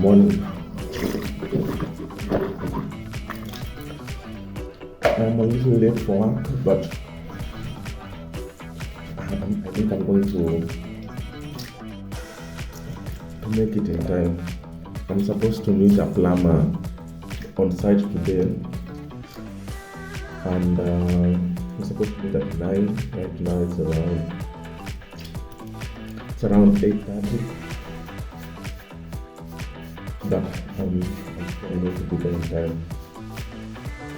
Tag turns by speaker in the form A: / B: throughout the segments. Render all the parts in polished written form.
A: morning. I'm a little late for work, but I think I'm going to make it in time. I'm supposed to meet a plumber on site today, and I'm supposed to meet at 9. Right now it's around 8:30, but I'm sure I need to be there in time.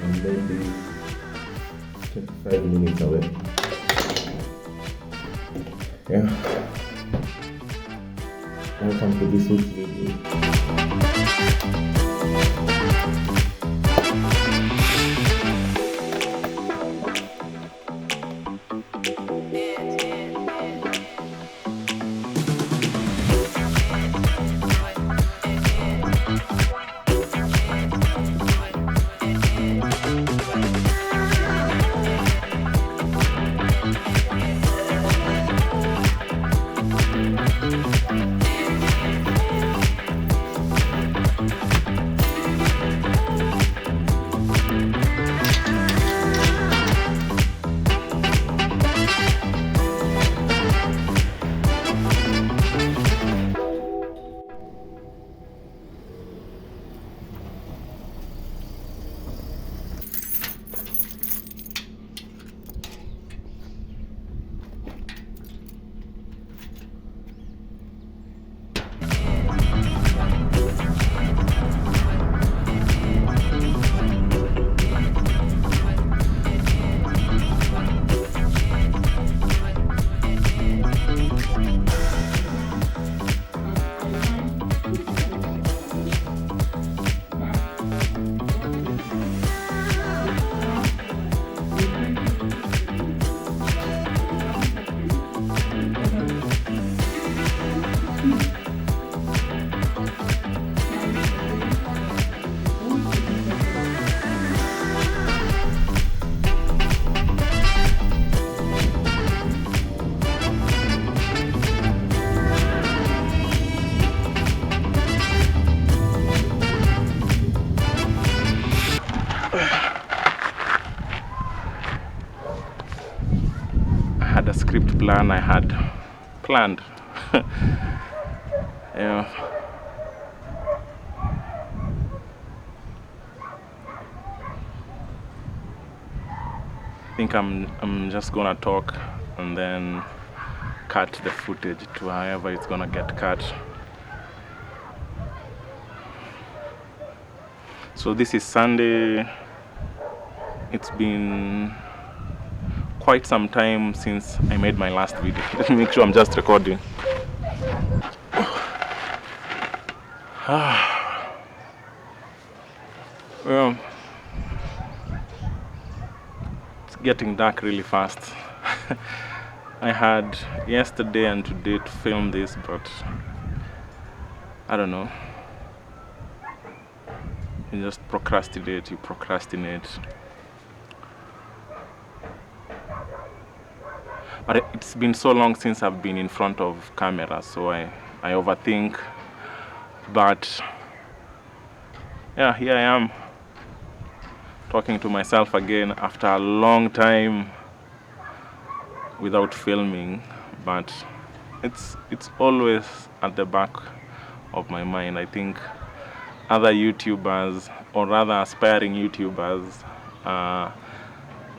A: I'm maybe 25 minutes away. Yeah. Welcome to this week's video. A script plan I had planned. Yeah. I think I'm just gonna talk and then cut the footage to however it's gonna get cut. So this is Sunday. It's been quite some time since I made my last video. Let me make sure I'm just recording. Well, it's getting dark really fast. I had yesterday and today to film this, but I don't know. You just procrastinate. But it's been so long since I've been in front of camera, so I overthink. But yeah, here I am talking to myself again after a long time without filming. But it's always at the back of my mind. I think other YouTubers, or rather aspiring YouTubers,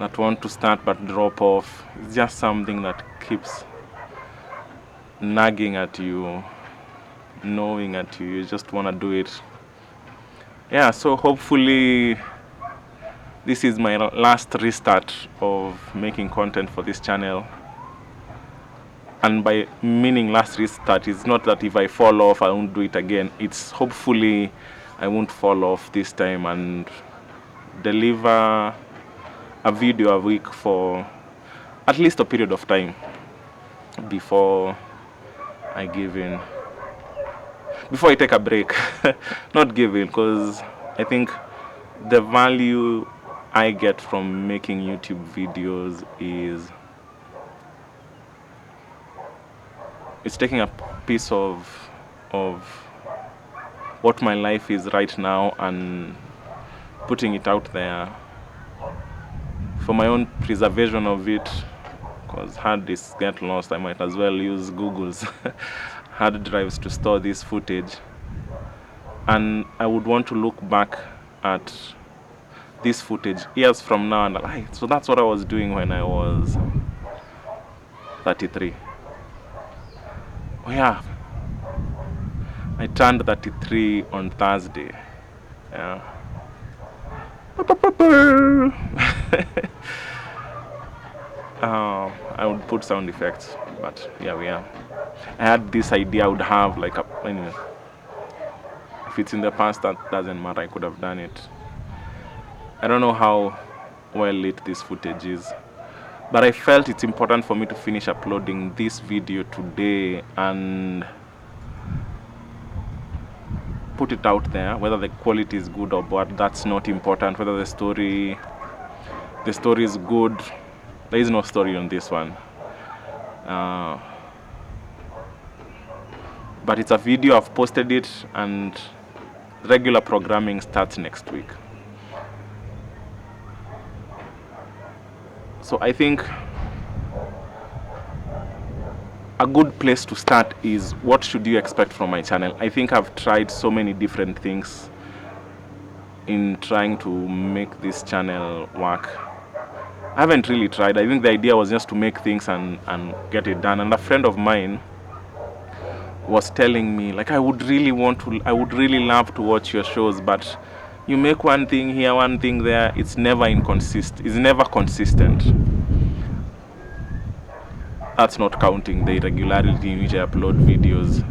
A: that want to start but drop off, it's just something that keeps nagging at you, gnawing at you. You just want to do it. Yeah, so hopefully this is my last restart of making content for this channel. And by meaning last restart, it's not that if I fall off I won't do it again. It's hopefully I won't fall off this time and deliver a video a week for at least a period of time before I give in, before I take a break. Not give in, because I think the value I get from making YouTube videos is it's taking a piece of what my life is right now and putting it out there for my own preservation of it, because hard disks get lost. I might as well use Google's hard drives to store this footage. And I would want to look back at this footage years from now and like, so that's what I was doing when I was 33. Oh yeah, I turned 33 on Thursday. Yeah. I would put sound effects, but yeah, we are. I had this idea I would have like anyway. If it's in the past, that doesn't matter. I could have done it. I don't know how well lit this footage is, but I felt it's important for me to finish uploading this video today and put it out there. Whether the quality is good or bad, that's not important. Whether the story is good. There is no story on this one. But it's a video. I've posted it, and regular programming starts next week. So I think a good place to start is, what should you expect from my channel? I think I've tried so many different things in trying to make this channel work. I haven't really tried. I think the idea was just to make things and get it done. And a friend of mine was telling me, like, I would really love to watch your shows, but you make one thing here, one thing there. It's never consistent. That's not counting the irregularity in which I upload videos.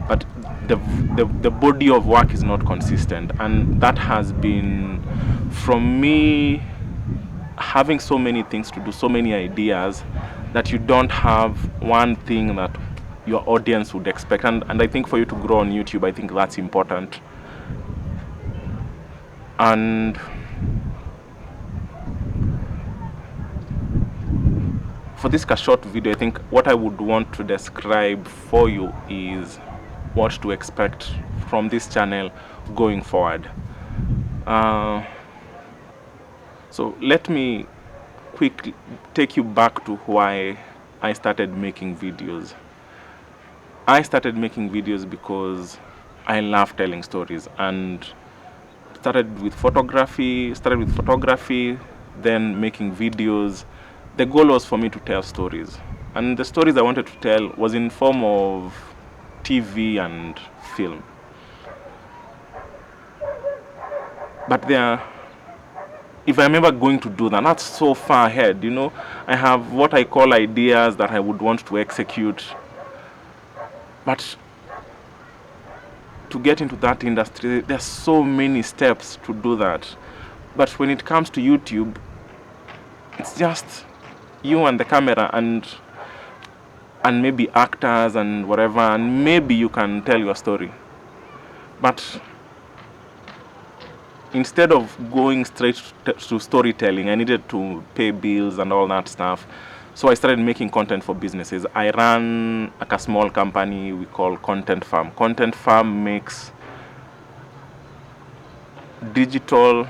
A: But the body of work is not consistent, and that has been from me having so many things to do, so many ideas, that you don't have one thing that your audience would expect. And I think for you to grow on YouTube, I think that's important. And for this short video, I think what I would want to describe for you is what to expect from this channel going forward. So let me quickly take you back to why I started making videos. I started making videos because I love telling stories, and started with photography, then making videos. The goal was for me to tell stories, and the stories I wanted to tell was in form of TV and film. But if I'm ever going to do that, that's so far ahead, you know. I have what I call ideas that I would want to execute. But to get into that industry, there's so many steps to do that. But when it comes to YouTube, it's just you and the camera and maybe actors and whatever, and maybe you can tell your story. But instead of going straight to storytelling, I needed to pay bills and all that stuff. So I started making content for businesses. I ran like a small company we call Content Farm. Content Farm makes digital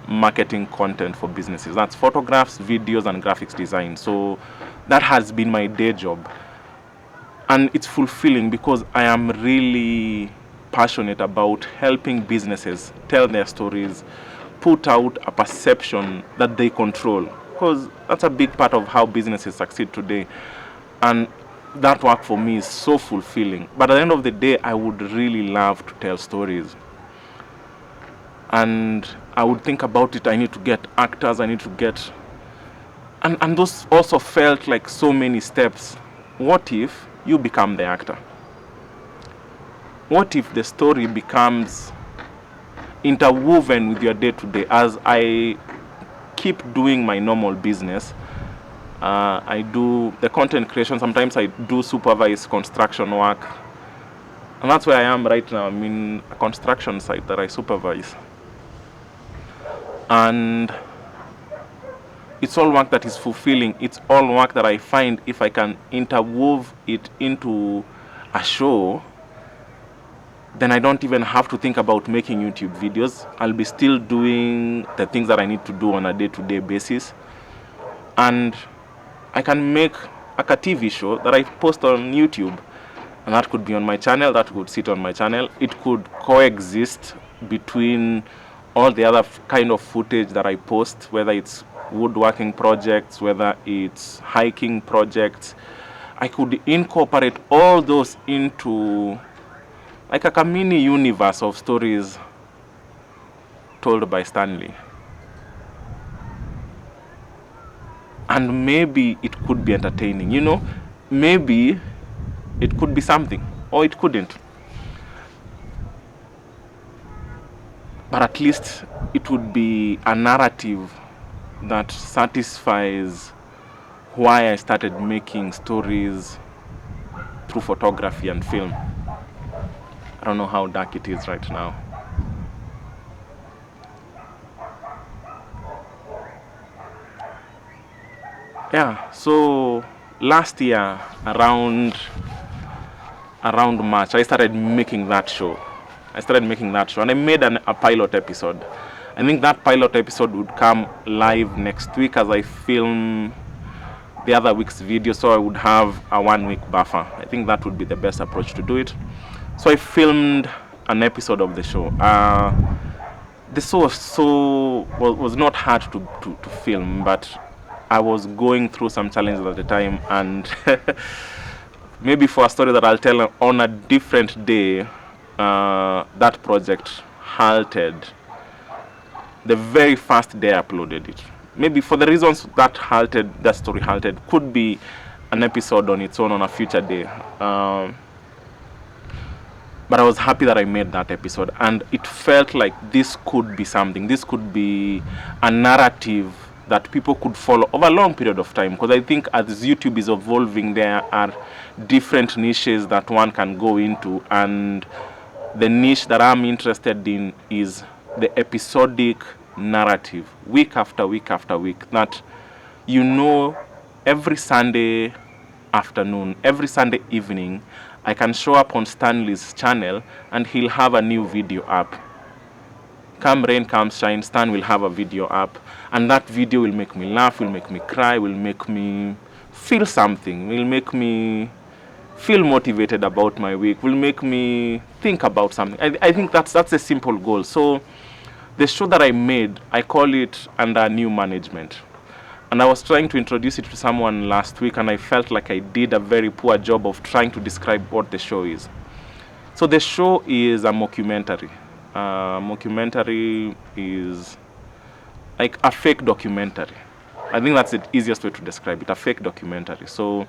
A: marketing content for businesses. That's photographs, videos, and graphics design. So that has been my day job. And it's fulfilling because I am really passionate about helping businesses tell their stories, put out a perception that they control, because that's a big part of how businesses succeed today. And that work for me is so fulfilling. But at the end of the day, I would really love to tell stories. And I would think about it, I need to get actors, I need to get... And those also felt like so many steps. What if you become the actor? What if the story becomes interwoven with your day-to-day? As I keep doing my normal business, I do the content creation. Sometimes I do supervise construction work. And that's where I am right now. I'm in a construction site that I supervise. And it's all work that is fulfilling. It's all work that I find if I can interwove it into a show, then I don't even have to think about making YouTube videos. I'll be still doing the things that I need to do on a day-to-day basis. And I can make like a TV show that I post on YouTube. And that could be on my channel, that could sit on my channel. It could coexist between all the other kind of footage that I post, whether it's woodworking projects, whether it's hiking projects. I could incorporate all those into like a mini universe of stories told by Stanley. And maybe it could be entertaining, you know, maybe it could be something, or it couldn't. But at least it would be a narrative that satisfies why I started making stories through photography and film. I don't know how dark it is right now. Yeah, so last year around March, I started making that show. And I made a pilot episode. I think that pilot episode would come live next week as I film the other week's video, so I would have a 1 week buffer. I think that would be the best approach to do it. So I filmed an episode of the show. The show was not hard to film, but I was going through some challenges at the time, and maybe for a story that I'll tell on a different day, that project halted the very first day I uploaded it. Maybe for the reasons that story halted, could be an episode on its own on a future day. But I was happy that I made that episode, and it felt like this could be something. This could be a narrative that people could follow over a long period of time, because I think as YouTube is evolving, there are different niches that one can go into, and the niche that I'm interested in is the episodic narrative, week after week after week, that you know every Sunday afternoon, every Sunday evening, I can show up on Stanley's channel and he'll have a new video up. Come rain, come shine, Stan will have a video up, and that video will make me laugh, will make me cry, will make me feel something, will make me feel motivated about my week, will make me think about something. I think that's a simple goal. So the show that I made, I call it Under New Management. And I was trying to introduce it to someone last week, and I felt like I did a very poor job of trying to describe what the show is. So the show is a mockumentary. Mockumentary is like a fake documentary. I think that's the easiest way to describe it, a fake documentary. So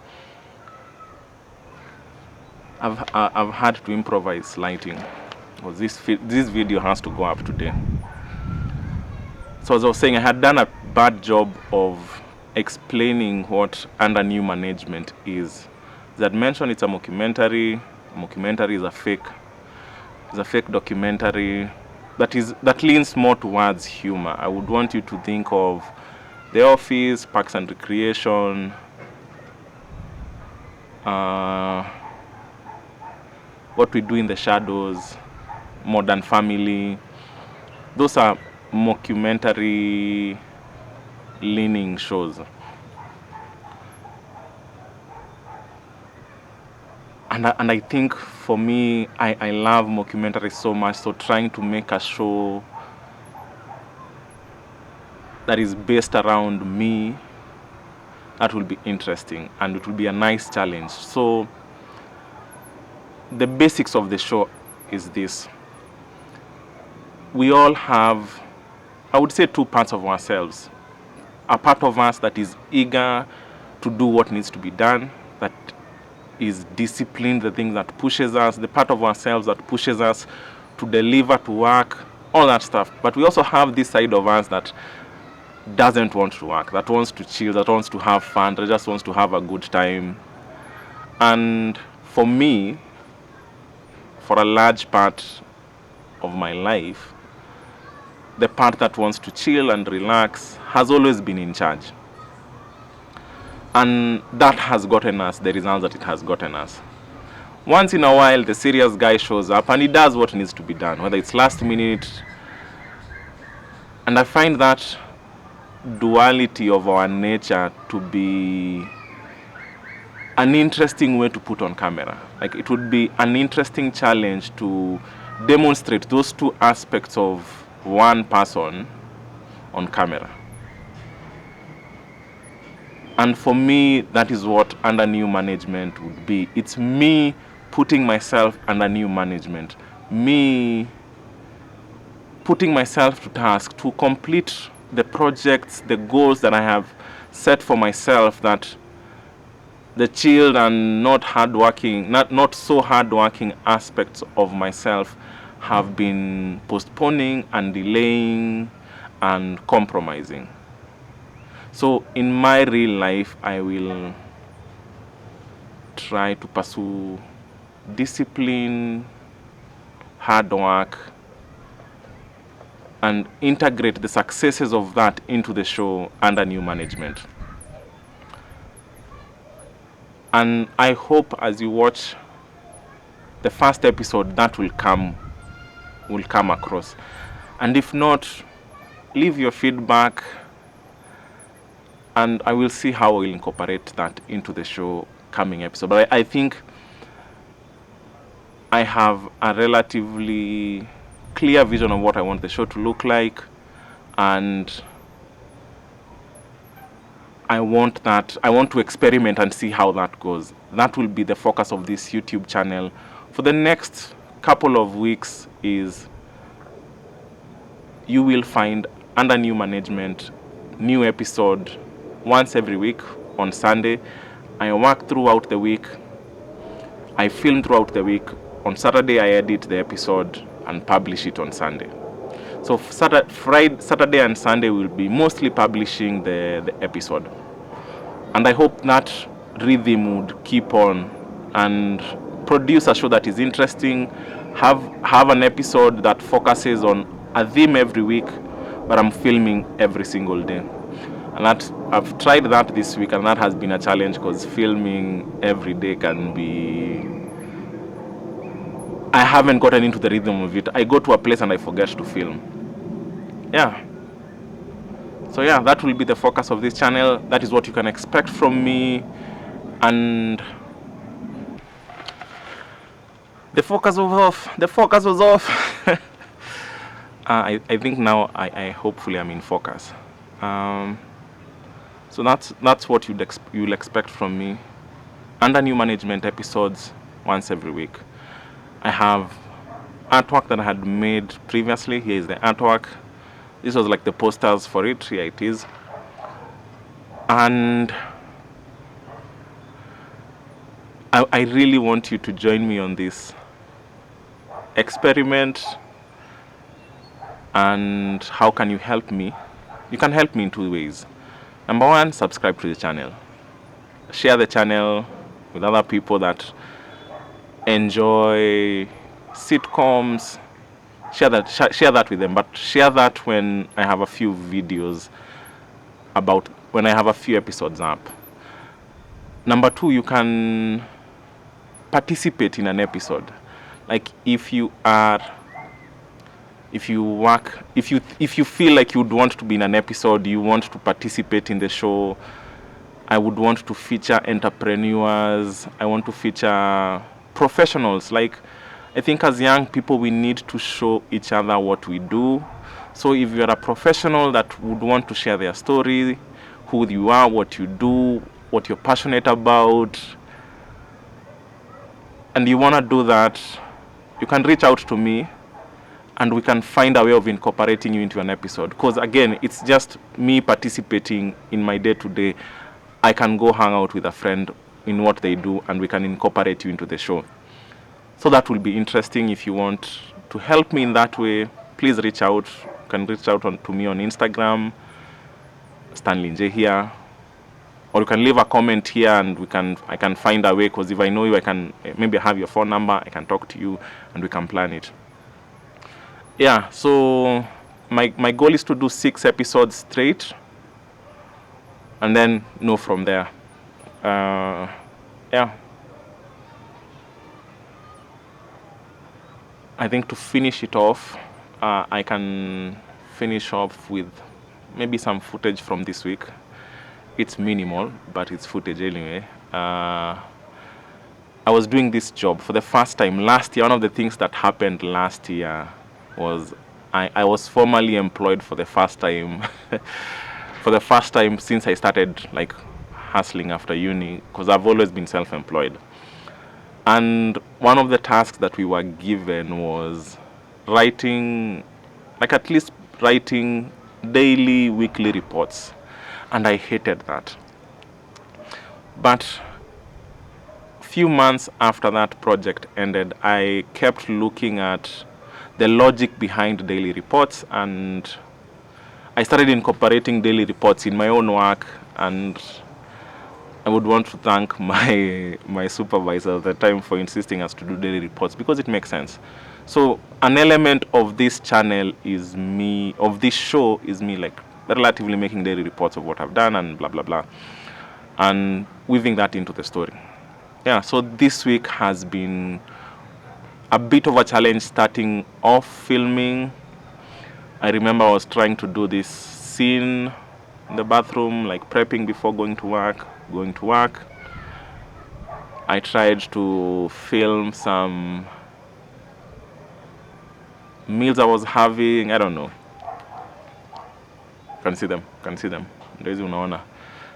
A: I've had to improvise lighting, because this video has to go up today. So as I was saying, I had done a bad job of explaining what Under New Management is. As I mentioned, it's a mockumentary. A mockumentary is a fake documentary that leans more towards humor. I would want you to think of The Office, Parks and Recreation, What We Do in the Shadows, Modern Family. Those are mockumentary leaning shows. And I think for me, I love mockumentaries so much, so trying to make a show that is based around me, that will be interesting, and it will be a nice challenge. So the basics of the show is this. We all have, I would say, two parts of ourselves. A part of us that is eager to do what needs to be done, that is disciplined, the thing that pushes us, the part of ourselves that pushes us to deliver, to work, all that stuff. But we also have this side of us that doesn't want to work, that wants to chill, that wants to have fun, that just wants to have a good time. And for me, for a large part of my life, the part that wants to chill and relax has always been in charge. And that has gotten us the results that it has gotten us. once in a while the serious guy shows up and he does what needs to be done, whether it's last minute. And I find that duality of our nature to be an interesting way to put on camera. Like, it would be an interesting challenge to demonstrate those two aspects of one person on camera. And for me, that is what under new management would be. It's me putting myself under new management, me putting myself to task to complete the projects, the goals that I have set for myself, that the chilled and not hardworking, not so hardworking aspects of myself have been postponing and delaying and compromising. So in my real life, I will try to pursue discipline, hard work, and integrate the successes of that into the show under new management. And I hope as you watch the first episode, that will come across. And if not, leave your feedback and I will see how I will incorporate that into the show coming episode. But I think I have a relatively clear vision of what I want the show to look like, and I want to experiment and see how that goes. That will be the focus of this YouTube channel for the next couple of weeks. Is you will find under new management new episode once every week on Sunday. I work throughout the week. I film throughout the week. On Saturday, I edit the episode and publish it on Sunday. So Saturday and Sunday will be mostly publishing the episode. And I hope that rhythm would keep on and produce a show that is interesting, have an episode that focuses on a theme every week, but I'm filming every single day. And that I've tried that this week, and that has been a challenge because filming every day can be... I haven't gotten into the rhythm of it. I go to a place and I forget to film. Yeah. So yeah, that will be the focus of this channel. That is what you can expect from me. And the focus was off. I think now I hopefully am in focus. So that's what you'll expect from me. Under new management episodes once every week. I have artwork that I had made previously. Here is the artwork. This was like the posters for it. Here it is. And I really want you to join me on this experiment. And how can you help me? You can help me in two ways. Number one, subscribe to the channel. Share the channel with other people that enjoy sitcoms. Share that with them, but share that when I have a few videos when I have a few episodes up. Number two, you can participate in an episode. Like if you feel like you'd want to be in an episode, you want to participate in the show, I would want to feature entrepreneurs, I want to feature professionals. Like, I think as young people we need to show each other what we do. So if you're a professional that would want to share their story, who you are, what you do, what you're passionate about, and you want to do that, you can reach out to me and we can find a way of incorporating you into an episode. Because again, it's just me participating in my day-to-day. I can go hang out with a friend in what they do and we can incorporate you into the show. So that will be interesting. If you want to help me in that way, please reach out. You can reach out to me on Instagram, Stanley J here, or you can leave a comment here and I can find a way, because if I know you, I can maybe have your phone number, I can talk to you and we can plan it. Yeah, so my goal is to do 6 episodes straight and then know from there. Yeah. I think to finish it off, I can finish off with maybe some footage from this week. It's minimal, but it's footage anyway. I was doing this job for the first time last year. One of the things that happened last year was I was formally employed for the first time. For the first time since I started like hustling after uni, because I've always been self-employed. And one of the tasks that we were given was writing, like at least writing daily, weekly reports. And I hated that. But few months after that project ended, I kept looking at the logic behind daily reports, and I started incorporating daily reports in my own work. And I would want to thank my supervisor at the time for insisting us to do daily reports, because it makes sense. So an element of this channel is me, of this show is me like relatively making daily reports of what I've done and blah blah blah, and weaving that into the story. Yeah, so this week has been a bit of a challenge starting off filming. I remember I was trying to do this scene in the bathroom, like prepping before going to work. I tried to film some meals I was having. I don't know. Can see them.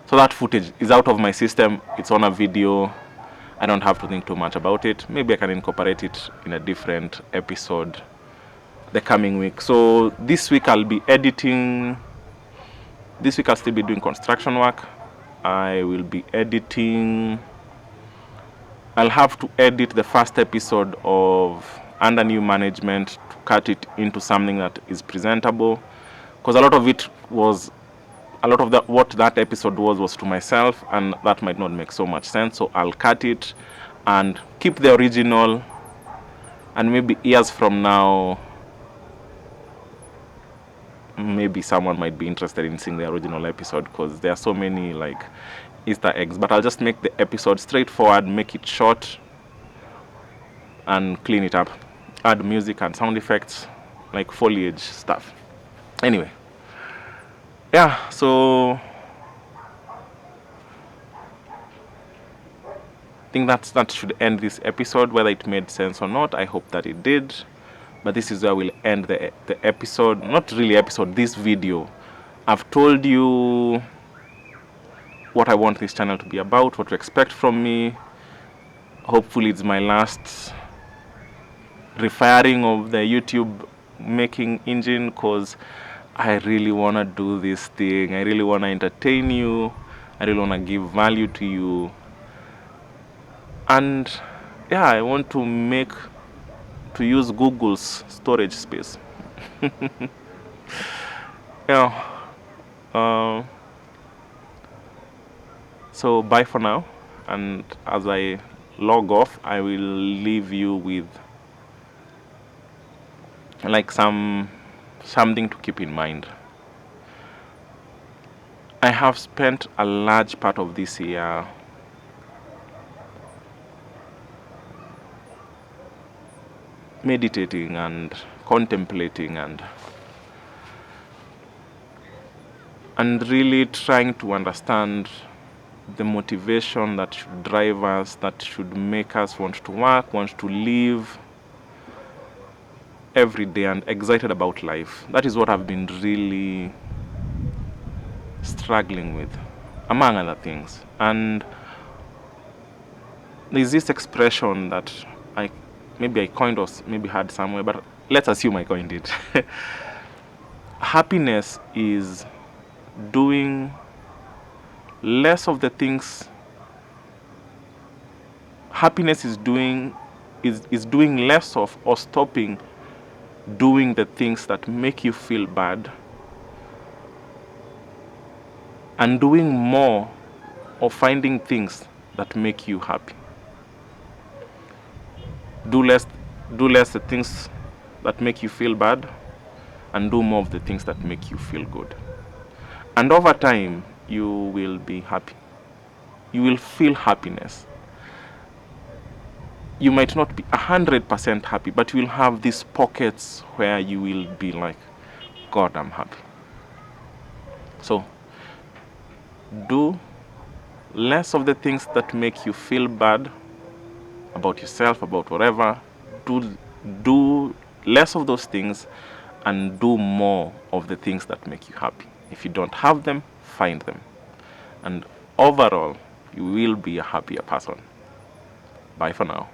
A: So that footage is out of my system. It's on a video. I don't have to think too much about it. Maybe I can incorporate it in a different episode the coming week. So this week I'll be editing. This week I'll still be doing construction work. I will be editing. I'll have to edit the first episode of Under New Management to cut it into something that is presentable, because a lot of what that episode was to myself, and that might not make so much sense. So I'll cut it and keep the original, and maybe years from now, maybe someone might be interested in seeing the original episode, because there are so many like Easter eggs. But I'll just make the episode straightforward, make it short, and clean it up, add music and sound effects, like foliage stuff. Anyway, yeah, so I think that should end this episode. Whether it made sense or not, I hope that it did. But this is where we'll end the episode. Not really episode, this video. I've told you what I want this channel to be about, what to expect from me. Hopefully it's my last refiring of the YouTube making engine, because I really want to do this thing. I really want to entertain you. I really want to give value to you. And yeah, I want to use Google's storage space. Yeah. So bye for now, and as I log off, I will leave you with like something to keep in mind. I have spent a large part of this year meditating and contemplating and really trying to understand the motivation that should drive us, that should make us want to work, want to live every day, and excited about life. That is what I've been really struggling with, among other things. And there's this expression that maybe I coined or maybe heard somewhere, but let's assume I coined it. Happiness is doing less of the things. Happiness is doing less of, or stopping doing the things that make you feel bad, and doing more of finding things that make you happy. Do less the things that make you feel bad, and do more of the things that make you feel good. And over time, you will be happy. You will feel happiness. you might not be 100% happy, but you will have these pockets where you will be like, God, I'm happy. So do less of the things that make you feel bad about yourself, about whatever. Do less of those things and do more of the things that make you happy. If you don't have them, find them. And overall, you will be a happier person. Bye for now.